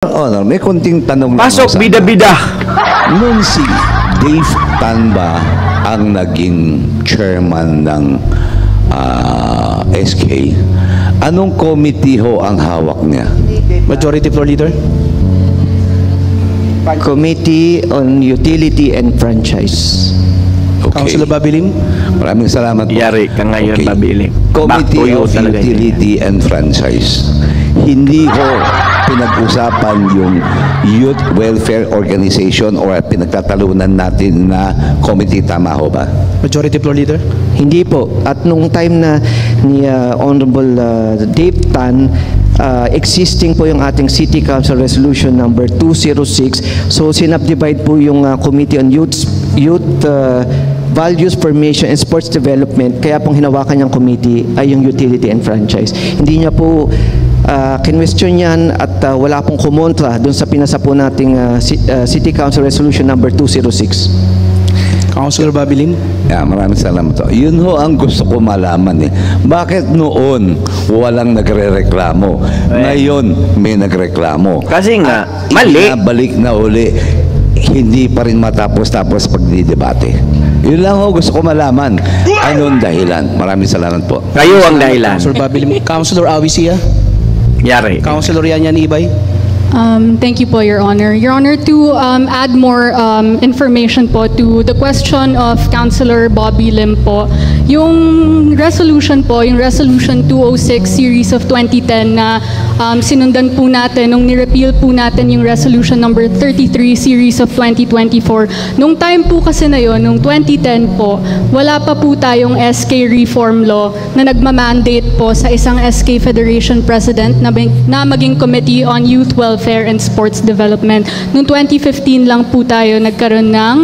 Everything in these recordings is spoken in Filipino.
Honor, may konting tanong lang. Pasok, bida-bida. Noon si Dave Tan ba ang naging chairman ng SK? Anong committee ho ang hawak niya? Majority Floor Leader. Committee on Utility and Franchise. Okay. Councilor Babilim. Maraming salamat po. Yari ka ngayon, Okay. Babilim. Committee of talaga Utility and Franchise. Hindi ho pinag-usapan yung Youth Welfare Organization or pinagtatalunan natin na committee, tama ho ba? Majority Floor Leader. Hindi po. At nung time na ni Honorable Dave Tan, existing po yung ating City Council Resolution number 206. So sinubdivide po yung Committee on Youth Values, Formation, and Sports Development. Kaya pong hinawakan niyang committee ay yung Utility and Franchise. Hindi niya po kinwestiyon yan at wala pong kumontra dun sa pinasa po nating City Council Resolution number 206. Councilor Babilim. Yeah, maraming salamat po. Yun ho ang gusto ko malaman eh. Bakit noon walang nagre-reklamo? Ngayon may nagreklamo. Kasi nga, mali. Balik na uli, hindi pa rin matapos-tapos pagdidebate. Yun lang ho gusto ko malaman. Anong dahilan? Maraming salamat po. Kayo ang dahilan. Councilor Babilim. Councilor Awisia. Yari. Councilor Yanyan Ibay. Thank you po, Your Honor. Your Honor, to add more information po to the question of Councilor Bobby Lim po, yung resolution po, yung Resolution 206 Series of 2010 na sinundan po natin nung nirepeal po natin yung Resolution number 33 Series of 2024. Nung time po kasi na yon, nung 2010 po, wala pa po tayong SK Reform Law na nagmamandate po sa isang SK Federation President na maging Committee on Youth Welfare and Sports Development. Noong 2015 lang po tayo nagkaroon ng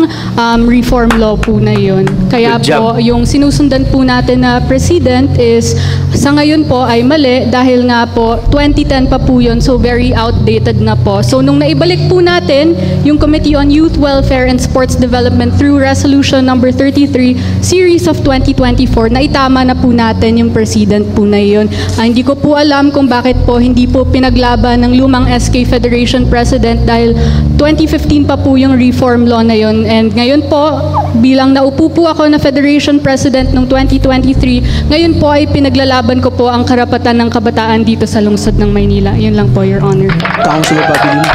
reform law po na yun. Kaya po, yung sinusundan po natin na President is, sa ngayon po ay mali dahil nga po 2010 pa po yun, so very outdated na po. So nung naibalik po natin yung Committee on Youth Welfare and Sports Development through Resolution number 33, Series of 2024, naitama na po natin yung President po na yun. Hindi ko po alam kung bakit po hindi po pinaglaban ng lumang SK Federation President dahil 2015 pa po yung reform law na yun. And ngayon po, bilang naupo po ako na Federation President noong 2023, ngayon po ay pinaglalaban ko po ang karapatan ng kabataan dito sa lungsod ng Maynila. Yun lang po, Your Honor. Councilor Babilim.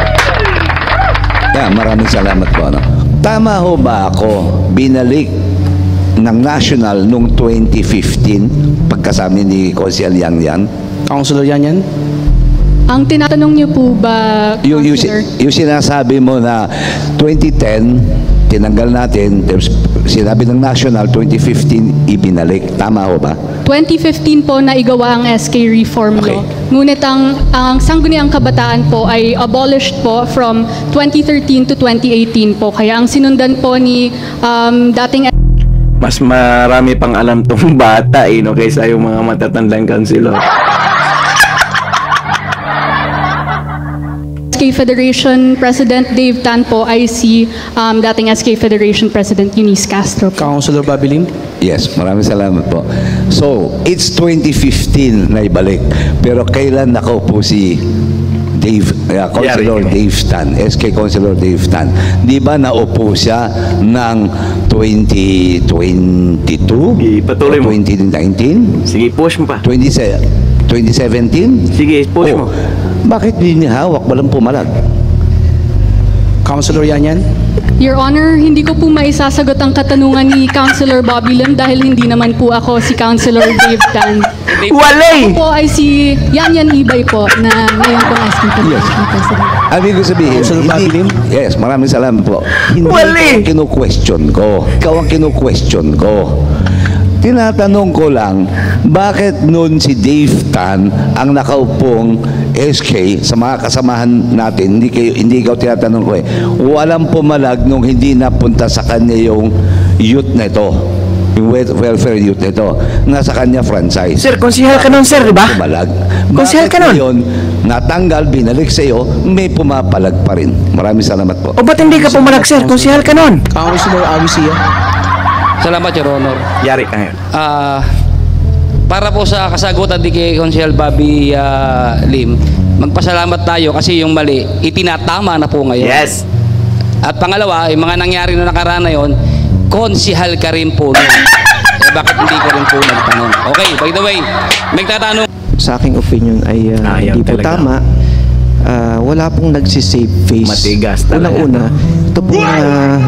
Yeah, maraming salamat po. Ano? Tama ho ba ako binalik ng National noong 2015 pagkasama ni Konsel Yang? Councilor Yanyan. Ang tinatanong niyo po ba, Councilor? Yung sinasabi mo na 2010, tinanggal natin, sinabi ng National, 2015, ibinalik. Tama ho ba? 2015 po na igawa ang SK Reform Law. Ngunit ang Sangguniang Kabataan po ay abolished po from 2013 to 2018 po. Kaya ang sinundan po ni dating Mas marami pang alam tong bata no, kaysa yung mga matatandang kansilor. SK Federation President Dave Tan po ay si dating SK Federation President Eunice Castro po. Councilor Babilim. Yes, maraming salamat po. So, it's 2015 na ibalik. Pero kailan nakaupo si Councilor Dave Tan, SK Councilor Dave Tan? Di ba naupo siya ng 2022? Ipatuloy mo. 2019? Sige, push mo pa. 2017? Sige, push mo. Bakit hindi niya hawak? Walang pumalag. Councilor Yanyan. Your Honor, hindi ko po maisasagot ang katanungan ni Councilor Bobby Lim dahil hindi naman po ako si Councilor Dave Tan. Walay! Ako po ay si Yanyan Ibay po na ngayon po SK Federation President. Ibig ko sabihin, Councilor Babilim? yes, maraming salamat po. Hindi Wali! ikaw ang kinu-question ko. Ikaw ang kinu-question ko. Tinatanong ko lang, bakit noon si Dave Tan ang nakaupong SK sa mga kasamahan natin, hindi ikaw tinatanong ko eh, walang pumalag nung hindi napunta sa kanya yung youth na ito, yung welfare youth na ito, nasa kanya franchise. Sir, konsihal ka nun, sir, di ba? Pumalag. Konsihal ka nun. Ngayon, natanggal, binalik sa iyo, may pumapalag pa rin. Maraming salamat po. O ba't hindi ka pumalag, sir? Konsihal ka nun. Councilor Awisia. Salamat, Your Honor. Yari ka ngayon. Para po sa kasagutan di kay Consel Bobby Lim, magpasalamat tayo kasi yung mali, itinatama na po ngayon. Yes. At pangalawa, yung mga nangyari noong nakaraan na yun, konsihal ka rin po nun. Bakit hindi ka rin po nagtanong? Okay, by the way, may tatanong. Sa aking opinion ay hindi po talaga. tama. Wala pong nagsisave face. Matigas talaga. Unang-una, ito pong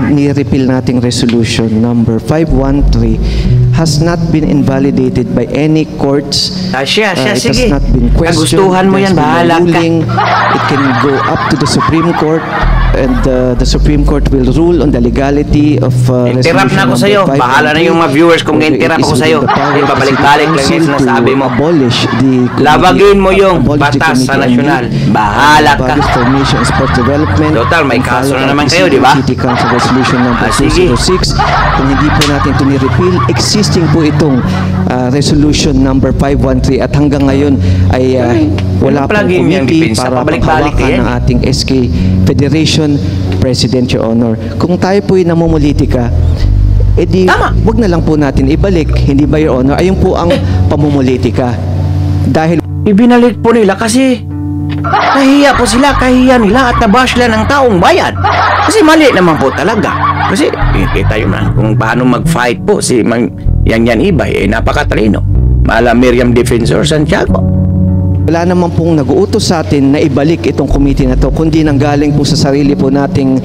ni-repeal nating resolution number 513 has not been invalidated by any courts. Siya, It sige. has not been questioned. Nagustuhan mo yan, There's been a bahala ka. ruling. It can go up to the Supreme Court and the Supreme Court will rule on the legality of Interrupt na ako sa'yo. Bahala na yung mga viewers kung interrupt ako sa'yo. Ibabalik-balik lang yung sinasabi mo. Labagin mo yung batas sa nasyonal. Bahala ka. Total, may kaso na naman kayo, di ba? City Council Resolution number Sige. 206. Kung hindi po natin ito ni-repeal, existing po itong Resolution number 513 at hanggang ngayon ay wala pong Palagi niyang committee depensa, para pabalik-balik paghawakan yan. ng ating SK Federation President, Your Honor. Kung tayo po'y namumulitika, edi Tama. wag na lang po natin ibalik, hindi ba, Your Honor? Ayun po ang pamumulitika. Dahil Ibinalik po nila kasi nahiya po sila, kahiya nila at nabash sila ng taong bayan. Kasi mali naman po talaga. Kasi kita yun na kung paano mag-fight po si Yang Ibay, napakatalino. Mala Miriam Defensor Santiago. wala naman pong nag-uutos sa atin na ibalik itong committee na to, kundi nanggaling po sa sarili po nating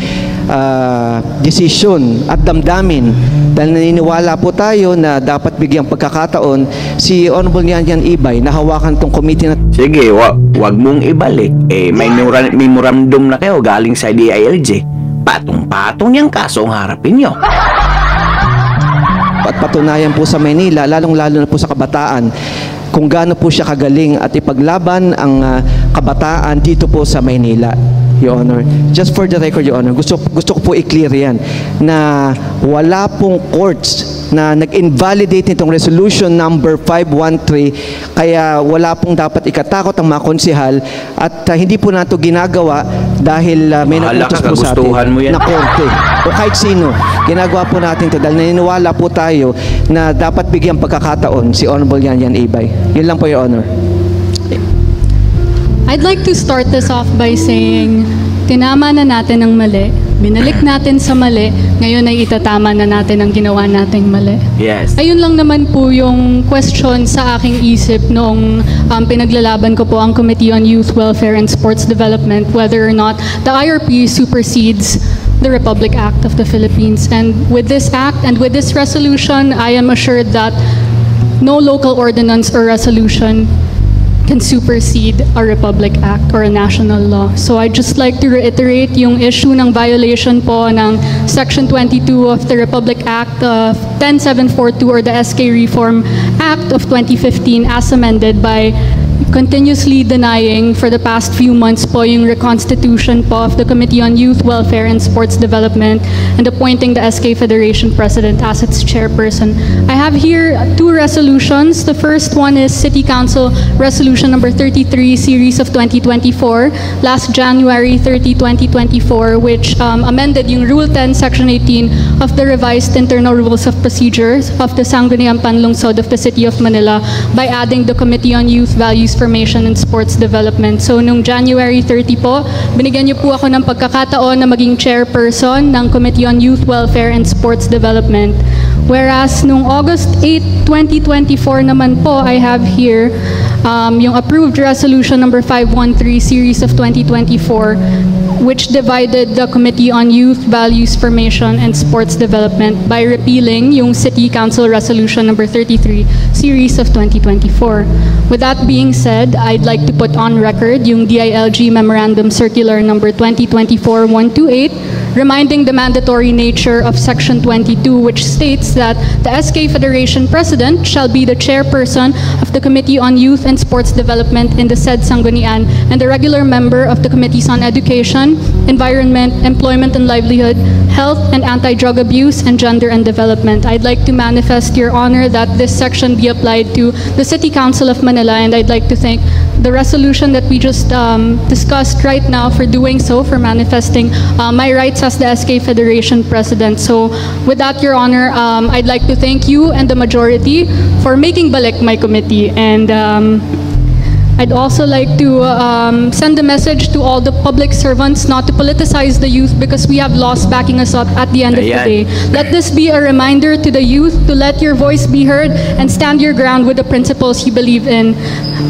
desisyon at damdamin. Dahil naniniwala po tayo na dapat bigyang pagkakataon si Honorable Yan Ibay na hawakan itong committee na Sige, wag mong ibalik. May memorandum na kayo galing sa DILG. Patong-patong yung kaso ang harapin nyo. at patunayan po sa Maynila, lalong-lalo na po sa kabataan, kung gaano po siya kagaling at ipaglaban ang kabataan dito po sa Maynila, Your Honor. Just for the record, Your Honor, gusto ko po i-clear yan na wala pong courts na nag-invalidate nitong resolution number 513, kaya wala pong dapat ikatakot ang mga konsehal at hindi po nato ginagawa dahil may Bahala nakutos ka, po sa kagustuhan mo yan. atin na korte o kahit sino. Ginagawa po natin to dahil naniniwala po tayo na dapat bigyan pagkakataon si Honorable Yan Ibay. Yun lang po, Your Honor. I'd like to start this off by saying, tinama na natin ang mali, binalik natin sa mali, ngayon ay itatama na natin ang ginawa nating mali. Yes. Ayun lang naman po yung question sa aking isip noong pinaglalaban ko po ang Committee on Youth Welfare and Sports Development, whether or not the IRP supersedes the Republic Act of the Philippines. And with this act and with this resolution, I am assured that no local ordinance or resolution can supersede a Republic Act or a national law. So I'd just like to reiterate yung issue ng violation po ng Section 22 of the Republic Act of 10742 or the SK Reform Act of 2015 as amended by continuously denying for the past few months po yung reconstitution po of the Committee on Youth Welfare and Sports Development and appointing the SK Federation President as its chairperson. I have here two resolutions. The first one is City Council Resolution number 33 series of 2024 last January 30, 2024 which amended yung Rule 10 Section 18 of the revised internal rules of procedures of the Sangguniang Panlungsod of the City of Manila by adding the Committee on Youth Values Formation and Sports Development. So, nung January 30 po, binigyan niyo po ako ng pagkakataon na maging chairperson ng Committee on Youth Welfare and Sports Development. Whereas, nung August 8, 2024 naman po, I have here yung approved resolution number 513 series of 2024 which divided the Committee on Youth Values Formation and Sports Development by repealing yung City Council Resolution number 33 series of 2024. With that being said, I'd like to put on record yung DILG Memorandum Circular number 2024-128 reminding the mandatory nature of Section 22 which states that the SK Federation President shall be the chairperson of the Committee on Youth and Sports Development in the said Sanggunian and the regular member of the Committees on Education, Environment, Employment and Livelihood, Health and Anti-Drug Abuse, and Gender and Development. I'd like to manifest, Your Honor, that this section be applied to the City Council of Manila, and I'd like to thank the resolution that we just discussed right now for doing so, for manifesting my rights as the SK Federation President. So with that, Your Honor, I'd like to thank you and the majority for making balik my committee. And I'd also like to send a message to all the public servants not to politicize the youth because we have laws backing us up at the end of the day. Let this be a reminder to the youth to let your voice be heard and stand your ground with the principles you believe in.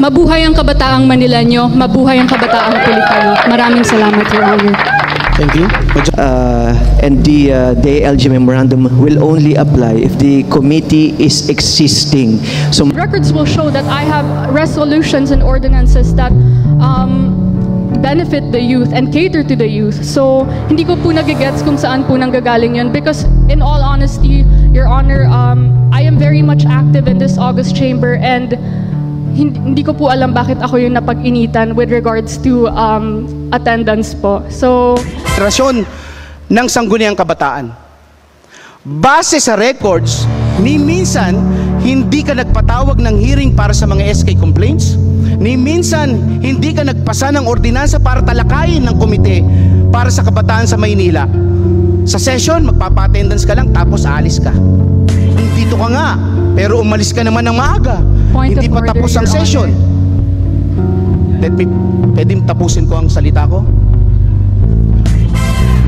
Mabuhay ang kabataang Manileño, mabuhay ang kabataang Pilipino. Maraming salamat, Your Honor. Thank you. And the DILG memorandum will only apply if the committee is existing. So Records will show that I have resolutions and ordinances that benefit the youth and cater to the youth. So, hindi ko po nagigets kung saan po nanggagaling yun because in all honesty, Your Honor, I am very much active in this August chamber and hindi ko po alam bakit ako yung napag-initan with regards to attendance po. So, Rasyon ng Sangguniang Kabataan. Base sa records, ni minsan hindi ka nagpatawag ng hearing para sa mga SK complaints, ni minsan hindi ka nagpasa ng ordinansa para talakayin ng komite para sa kabataan sa Maynila. Sa session, magpapa-attendance ka lang tapos alis ka. Dito ka nga, pero umalis ka naman ng maaga. Point Hindi of pa order, tapos ang Your session. Pwede tapusin ko ang salita ko?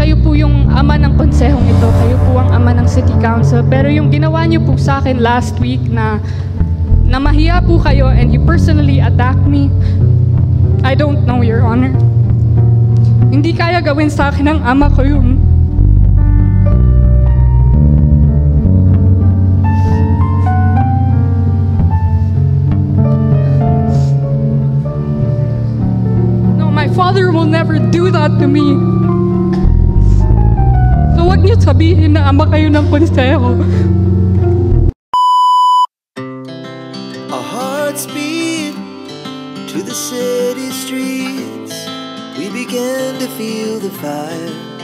kayo po yung ama ng konsehong ito, kayo po ang ama ng City Council. Pero yung ginawa niyo po sa akin last week na mahiya po kayo and you personally attacked me, I don't know, Your Honor. Hindi kaya gawin sa akin ng ama ko yun. No, my father will never do that to me. So wag niyo sabihin na ama kayo ng konseho. Our hearts beat to the city streets. We began to feel the fire.